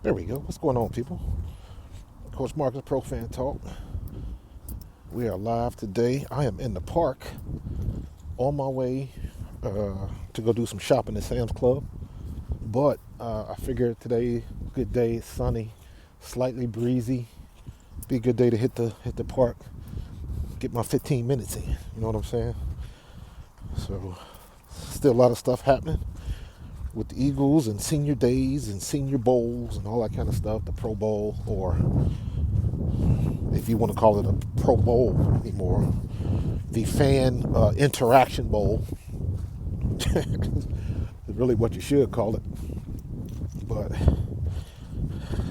There we go. What's going on, people? Coach Marcus, Pro Fan Talk. We are live today. I am in the park on my way to go do some shopping at Sam's Club. But I figured today, good day, it's sunny, slightly breezy. Be a good day to hit the park, get my 15 minutes in. You know what I'm saying? So, still a lot of stuff happening with the Eagles and senior days and senior bowls and all that kind of stuff. The Pro Bowl, or if you want to call it a Pro Bowl anymore, the Fan Interaction Bowl. Is really what you should call it. But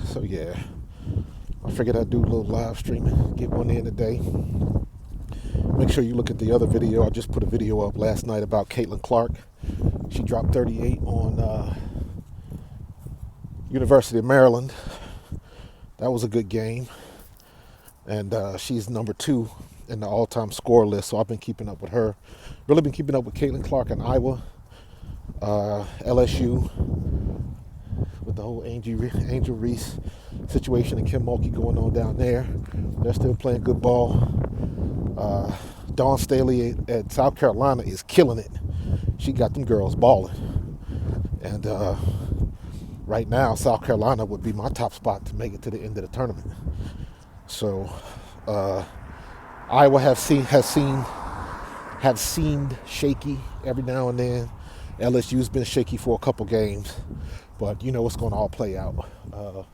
so yeah, I figured I'd do a little live streaming, get one in today. Make sure you look at the other video. I just put a video up last night about Caitlin Clark. She dropped 38 on University of Maryland. That was a good game, and she's number 2 in the all-time score list. So I've been keeping up with her. Really been keeping up with Caitlin Clark in Iowa, LSU, with the whole Angel Reese situation and Kim Mulkey going on down there. They're still playing good ball. Dawn Staley at South Carolina is killing it. She got them girls balling. And right now, South Carolina would be my top spot to make it to the end of the tournament. So Iowa have seemed shaky every now and then. LSU's been shaky for a couple games, but you know it's going to all play out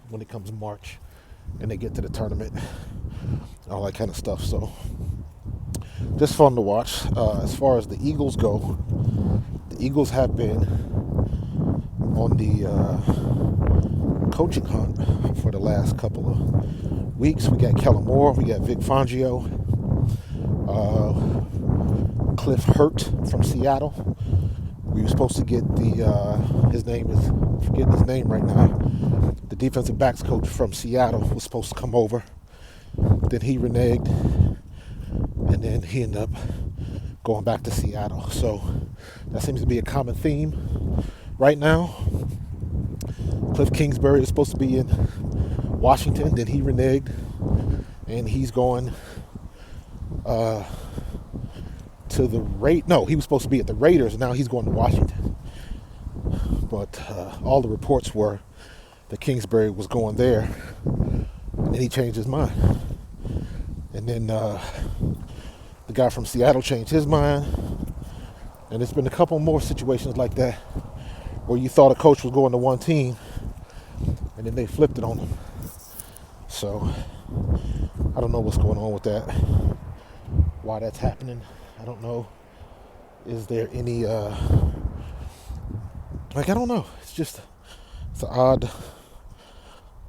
when it comes March and they get to the tournament, all that kind of stuff. So just fun to watch. As far as the Eagles go, the Eagles have been on the coaching hunt for the last couple of weeks. We got Kellen, we got Vic Fangio, Cliff Hurt from Seattle. We were supposed to get his name is, I'm forgetting his name right now. The defensive backs coach from Seattle was supposed to come over. Then he reneged, and then he ended up going back to Seattle. So that seems to be a common theme right now. Cliff Kingsbury is supposed to be in Washington. Then he reneged, and he's going to the he was supposed to be at the Raiders, and now he's going to Washington. But all the reports were that Kingsbury was going there, and then he changed his mind. And then the guy from Seattle changed his mind, and there's been a couple more situations like that where you thought a coach was going to one team, and then they flipped it on him. So I don't know what's going on with that, why that's happening. I don't know. Is there any I don't know. It's an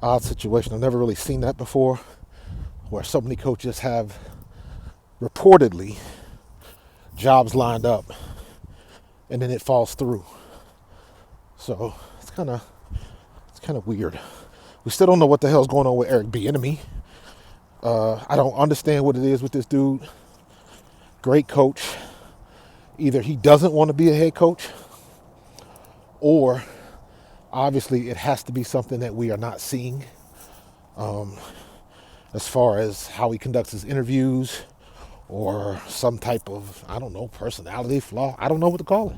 odd situation. I've never really seen that before, where so many coaches have reportedly jobs lined up and then it falls through. So it's kind of weird. We still don't know what the hell's going on with Eric Bieniemy. I don't understand what it is with this dude. Great coach. Either he doesn't want to be a head coach, or obviously it has to be something that we are not seeing, as far as how he conducts his interviews, or some type of, I don't know, personality flaw. I don't know what to call it.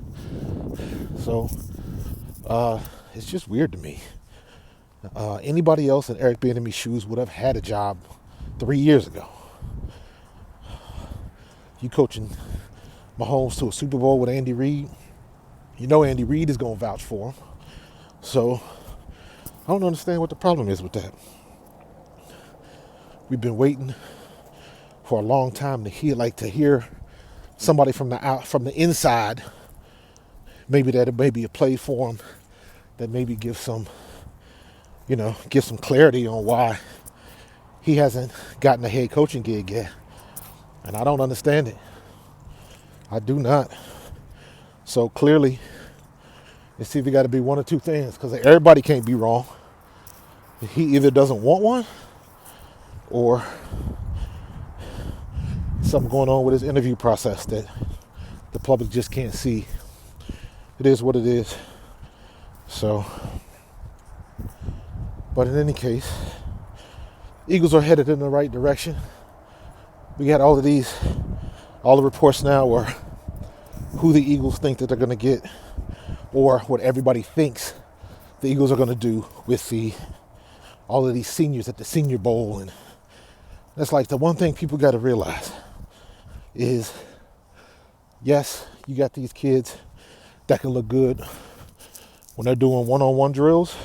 So it's just weird to me. Anybody else in Eric Bieniemy's shoes would have had a job 3 years ago. You coaching Mahomes to a Super Bowl with Andy Reid, you know Andy Reid is going to vouch for him. So I don't understand what the problem is with that. We've been waiting for a long time to hear somebody from the inside. Maybe that may be a play for him, that maybe give some clarity on why he hasn't gotten a head coaching gig yet. And I don't understand it. I do not. So clearly, it's either got to be one or two things, because everybody can't be wrong. He either doesn't want one, or something going on with his interview process that the public just can't see. It is what it is. So But in any case, Eagles are headed in the right direction. We got all the reports now are who the Eagles think that they're going to get, or what everybody thinks the Eagles are going to do with all of these seniors at the Senior Bowl. And that's like the one thing people got to realize is, yes, you got these kids that can look good when they're doing one-on-one drills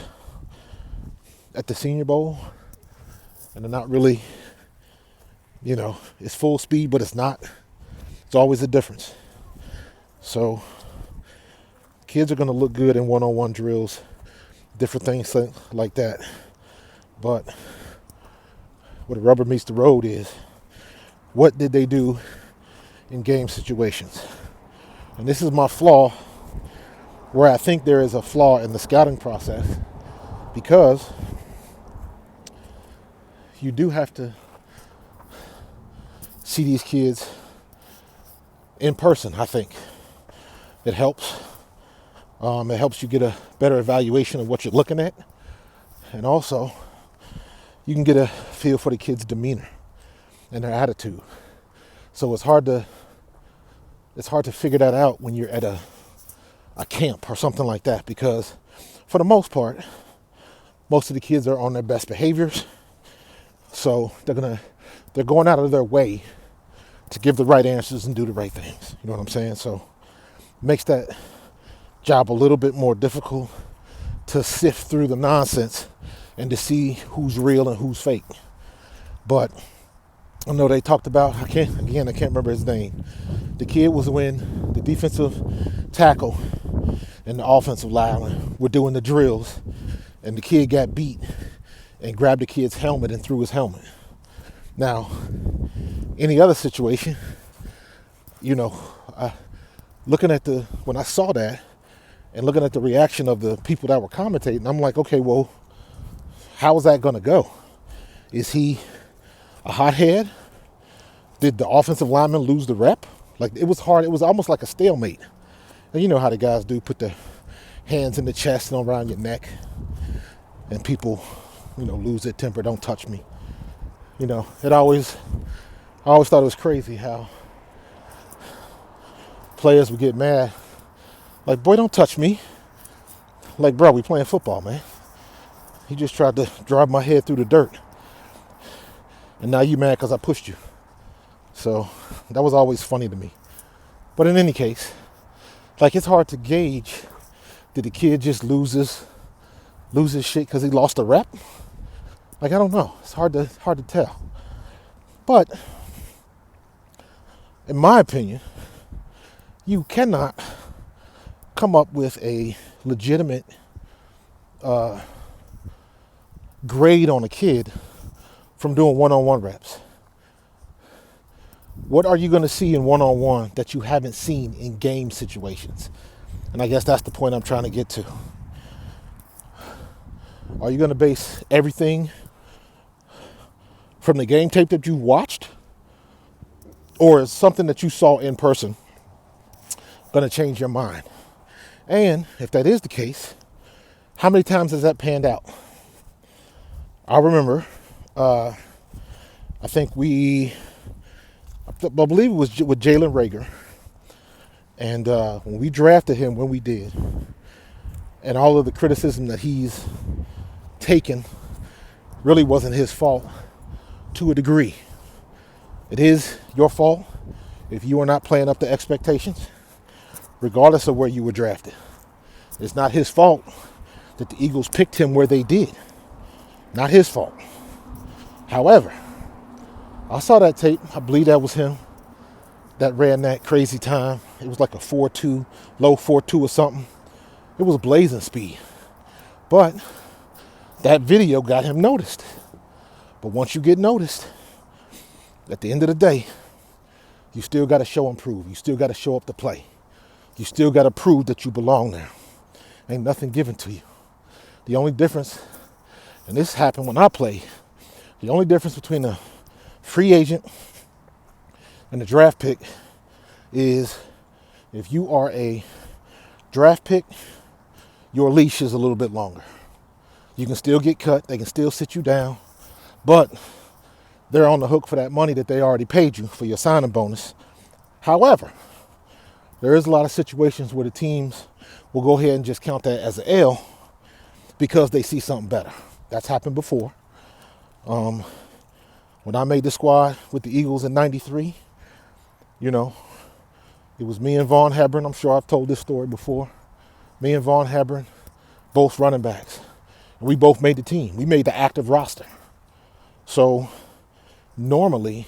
at the Senior Bowl, and they're not really, it's full speed, but it's not. It's always a difference. So kids are going to look good in one-on-one drills, different things like that. But where the rubber meets the road is, what did they do in game situations? And this is my flaw, where I think there is a flaw in the scouting process, because you do have to see these kids in person, I think. It helps. It helps you get a better evaluation of what you're looking at. And also, you can get a feel for the kid's demeanor and their attitude. So it's hard to figure that out when you're at a camp or something like that, because for the most part, most of the kids are on their best behaviors. So they're going out of their way to give the right answers and do the right things. You know what I'm saying? So it makes that job a little bit more difficult to sift through the nonsense and to see who's real and who's fake. But I know they talked about, I can't remember his name. The kid was when the defensive tackle and the offensive lineman were doing the drills, and the kid got beat and grabbed the kid's helmet and threw his helmet. Now, any other situation, looking at when I saw that and looking at the reaction of the people that were commentating, I'm like, okay, well, how is that going to go? Is he a hothead? Did the offensive lineman lose the rep? Like, it was hard. It was almost like a stalemate. And you know how the guys do, put their hands in the chest and around your neck, and people, lose their temper. Don't touch me. I always thought it was crazy how players would get mad. Like, boy, don't touch me. Like, bro, we playing football, man. He just tried to drive my head through the dirt. And now you mad because I pushed you. So that was always funny to me. But in any case, like, it's hard to gauge, did the kid just lose his shit because he lost a rep? Like, I don't know. It's hard to tell. But in my opinion, you cannot come up with a legitimate grade on a kid from doing one-on-one reps. What are you going to see in one-on-one that you haven't seen in game situations? And I guess that's the point I'm trying to get to. Are you going to base everything from the game tape that you watched? Or is something that you saw in person going to change your mind? And if that is the case, how many times has that panned out? I remember, I believe it was with Jalen Reagor. And when we drafted him, when we did, and all of the criticism that he's taken really wasn't his fault to a degree. It is your fault if you are not playing up to expectations, regardless of where you were drafted. It's not his fault that the Eagles picked him where they did. Not his fault. However, I saw that tape. I believe that was him that ran that crazy time. It was like a 4.2, low 4.2 or something. It was blazing speed. But that video got him noticed. But once you get noticed, at the end of the day, you still got to show and prove. You still got to show up to play. You still got to prove that you belong there. Ain't nothing given to you. The only difference, and this happened when I played, the only difference between a free agent and a draft pick is if you are a draft pick, your leash is a little bit longer. You can still get cut. They can still sit you down. But they're on the hook for that money that they already paid you for your signing bonus. However, there is a lot of situations where the teams will go ahead and just count that as an L because they see something better. That's happened before. When I made the squad with the Eagles in '93, you know, it was me and Vaughn Hebron. I'm sure I've told this story before. Me and Vaughn Hebron, both running backs. And we both made the team. We made the active roster. So normally,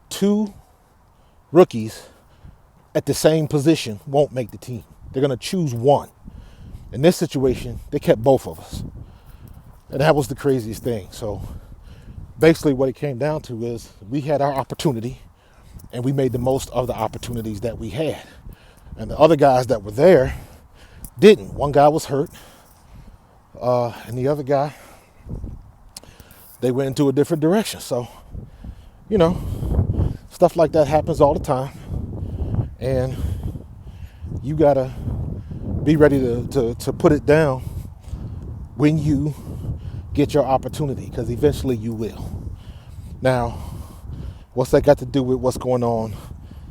two rookies at the same position won't make the team. They're going to choose one. In this situation, they kept both of us. And that was the craziest thing. So basically what it came down to is we had our opportunity and we made the most of the opportunities that we had. And the other guys that were there didn't. One guy was hurt. And the other guy, they went into a different direction. So, you know, stuff like that happens all the time. And you got to be ready to put it down when you get your opportunity, because eventually you will. Now, what's that got to do with what's going on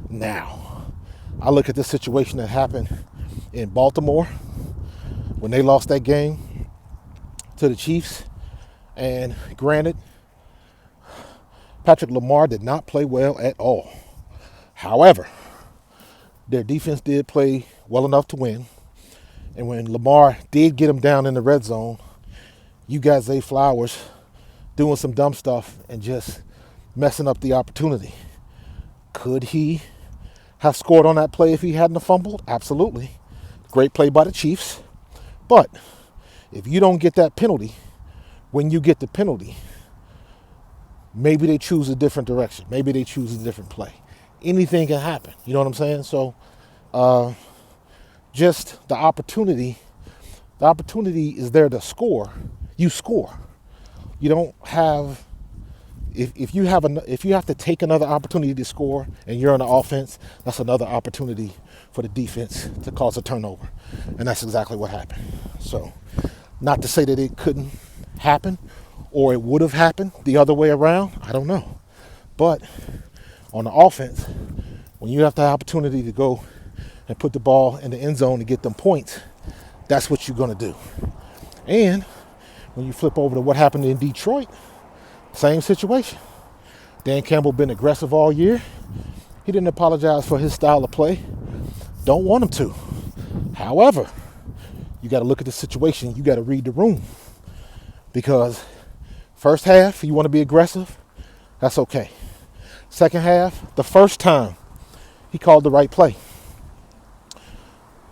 now? I look at the situation that happened in Baltimore when they lost that game to the Chiefs. And granted, Patrick Lamar did not play well at all. However, their defense did play well enough to win. And when Lamar did get him down in the red zone, you got Zay Flowers doing some dumb stuff and just messing up the opportunity. Could he have scored on that play if he hadn't fumbled? Absolutely. Great play by the Chiefs. But if you don't get that penalty, when you get the penalty, maybe they choose a different direction. Maybe they choose a different play. Anything can happen. You know what I'm saying? So just the opportunity is there to score. You score. You don't have, if you have to take another opportunity to score and you're on the offense, that's another opportunity for the defense to cause a turnover. And that's exactly what happened. So not to say that it couldn't happen or it would have happened the other way around. I don't know. But on the offense, when you have the opportunity to go and put the ball in the end zone to get them points, that's what you're going to do. And when you flip over to what happened in Detroit, same situation. Dan Campbell been aggressive all year. He didn't apologize for his style of play. Don't want him to. However, you got to look at the situation. You got to read the room. Because first half, you want to be aggressive, that's okay. Second half, the first time, he called the right play.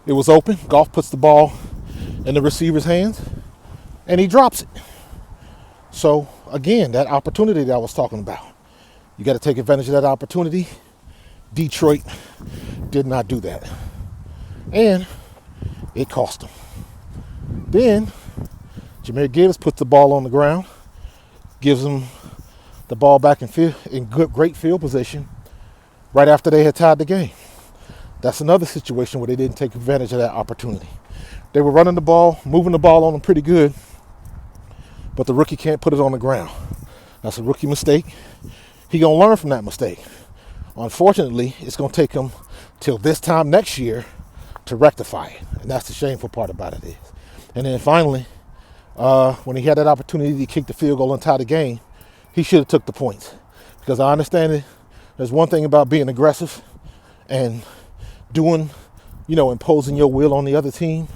It was open. Goff puts the ball in the receiver's hands, and he drops it. So, again, that opportunity that I was talking about, you got to take advantage of that opportunity. Detroit did not do that. And it cost them. Then, Jahmyr Gibbs puts the ball on the ground, gives him the ball back in great field position right after they had tied the game. That's another situation where they didn't take advantage of that opportunity. They were running the ball, moving the ball on them pretty good, but the rookie can't put it on the ground. That's a rookie mistake. He's going to learn from that mistake. Unfortunately, it's going to take him till this time next year to rectify it, and that's the shameful part about it is. And then finally, when he had that opportunity to kick the field goal and tie the game, he should have took the points. Because I understand it. There's one thing about being aggressive and doing, imposing your will on the other team.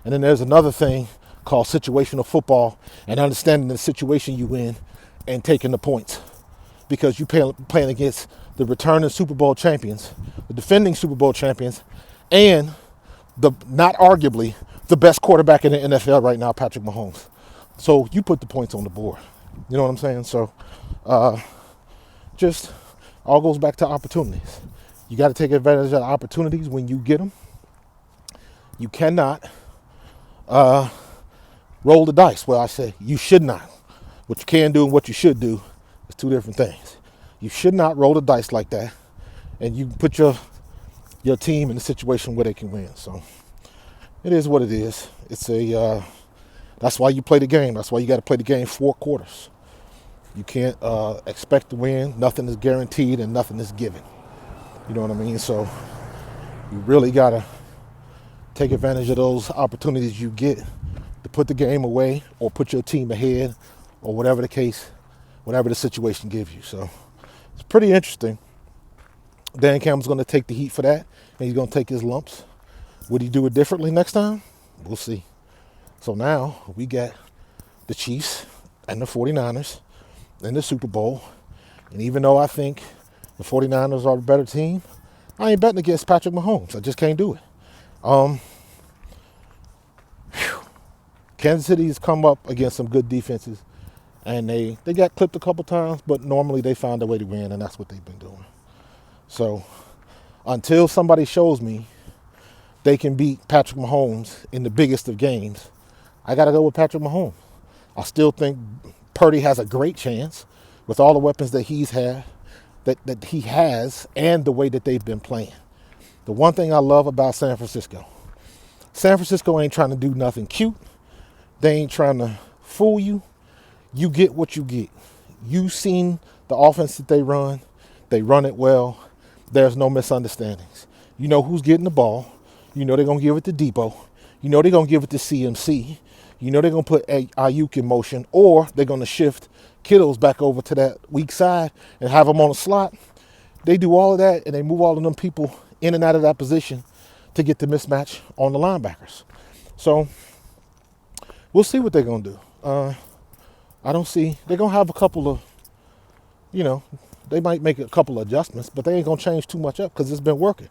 And then there's another thing called situational football and understanding the situation you in and taking the points. Because you playing against the returning Super Bowl champions, the defending Super Bowl champions, and not arguably the best quarterback in the NFL right now, Patrick Mahomes. So you put the points on the board. You know what I'm saying? So just all goes back to opportunities. You got to take advantage of the opportunities when you get them. You cannot roll the dice. Well, I say you should not. What you can do and what you should do is two different things. You should not roll the dice like that, and you put your team in a situation where they can win. So it is what it is. That's That's why you play the game. That's why you got to play the game 4 quarters. You can't expect to win. Nothing is guaranteed and nothing is given. You know what I mean? So you really got to take advantage of those opportunities you get to put the game away or put your team ahead or whatever the case, whatever the situation gives you. So it's pretty interesting. Dan Campbell's going to take the heat for that, and he's going to take his lumps. Would he do it differently next time? We'll see. So now we got the Chiefs and the 49ers in the Super Bowl. And even though I think the 49ers are the better team, I ain't betting against Patrick Mahomes. I just can't do it. Kansas City's come up against some good defenses, and they got clipped a couple times, but normally they find a way to win, and that's what they've been doing. So until somebody shows me they can beat Patrick Mahomes in the biggest of games, I got to go with Patrick Mahomes. I still think Purdy has a great chance with all the weapons that he has and the way that they've been playing. The one thing I love about San Francisco ain't trying to do nothing cute. They ain't trying to fool you. You get what you get. You've seen the offense that they run. They run it well. There's no misunderstandings. You know who's getting the ball. You know they're going to give it to Debo. You know they're going to give it to CMC. You know they're going to put Ayuk in motion, or they're going to shift Kittles back over to that weak side and have them on a slot. They do all of that, and they move all of them people in and out of that position to get the mismatch on the linebackers. So we'll see what they're going to do. I don't see – they're going to have a couple of, they might make a couple of adjustments, but they ain't going to change too much up because it's been working.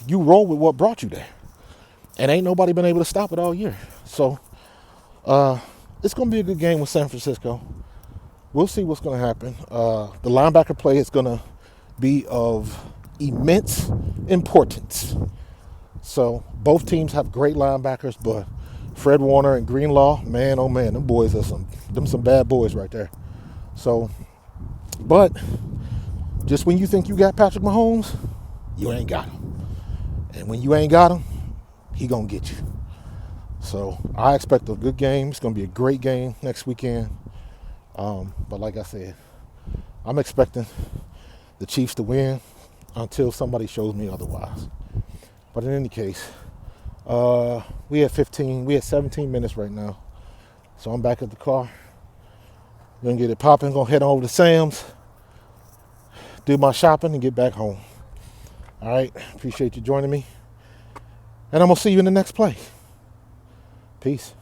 You roll with what brought you there. And ain't nobody been able to stop it all year. So it's going to be a good game with San Francisco. We'll see what's going to happen. The linebacker play is going to be of immense importance. So both teams have great linebackers, but Fred Warner and Greenlaw, man, oh man, them boys are some bad boys right there. So, but just when you think you got Patrick Mahomes, you ain't got him. And when you ain't got him, he gonna get you. So I expect a good game. It's gonna be a great game next weekend. But like I said, I'm expecting the Chiefs to win until somebody shows me otherwise. But in any case, we had 17 minutes right now. So I'm back at the car. Gonna get it popping, gonna head over to Sam's, do my shopping, and get back home. All right, appreciate you joining me. And I'm gonna see you in the next play. Peace.